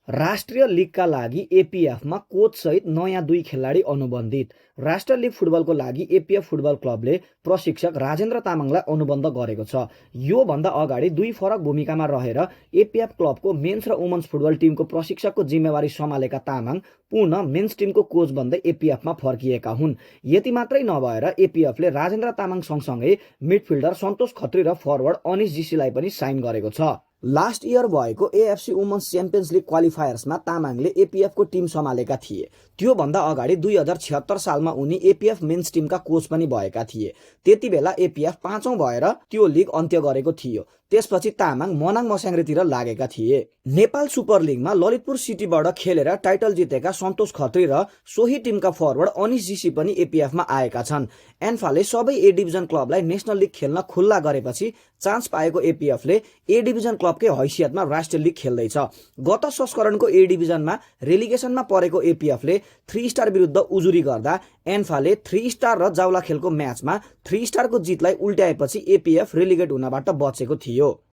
राष्ट्रिय लिगका लागि एपीएफमा कोचसहित नयाँ 2 खेलाडी अनुबन्धित। राष्ट्रिय लिग फुटबलको लागि एपीएफ फुटबल क्लबले प्रशिक्षक राजेन्द्र तामाङलाई अनुबन्ध गरेको छ। यो भन्दा अगाडि 2 फरक भूमिकामा रहेर एपीएफ क्लबको मेन्स र वुमन्स फुटबल टिमको प्रशिक्षकको जिम्मेवारी सम्हालेका तामाङ पुनः मेन्स टिमको कोच बन्दै एपीएफमा फर्किएका हुन्। यति मात्रै नभएर एपीएफले राजेन्द्र तामाङ सँगसँगै मिडफिल्डर सन्तोष खत्री र फरवर्ड अनिश जीसीलाई पनि साइन गरेको छ। लास्ट इयर भएको एएफसी वुमन्स च्याम्पियन्स लिग क्वालिफायर्समा तामाङले एपीएफको टिम सम्हालेका थिए। त्यो भन्दा अगाडि 2076 सालमा उनी एपीएफ मेन्स टिमका कोच पनि भएका थिए। त्यति बेला एपीएफ 5औं भएर त्यो लिग अन्त्य गरेको थियो। त्यसपछि तामाङ मनाङ मस्याङ्ग्रेतिर लागेका थिए। नेपाल सुपर लिगमा ललितपुर सिटीबाट खेलेर टाइटल जितेका सन्तोष खत्री र सोही टिमका फरवर्ड अनिश जीसी पनि एपीएफमा आएका छन्। एन्फाले सबै ए डिभिजन क्लबलाई नेसनल लिग खेल्न खुल्ला गरेपछि चान्स पाएको एपीएफले ए डिभिजन क्लबकै हैसियतमा राष्ट्रिय लिग खेल्दैछ। गत संस्करणको ए डिभिजनमा रेलिगेसनमा परेको एपीएफले 3 स्टार विरुद्ध उजुरी गर्दा एन्फाले 3 स्टार र जाउला खेलको म्याचमा 3 स्टारको जितलाई उल्ट्याएपछि एपीएफ रेलिगेट हुनबाट बचेको थियो।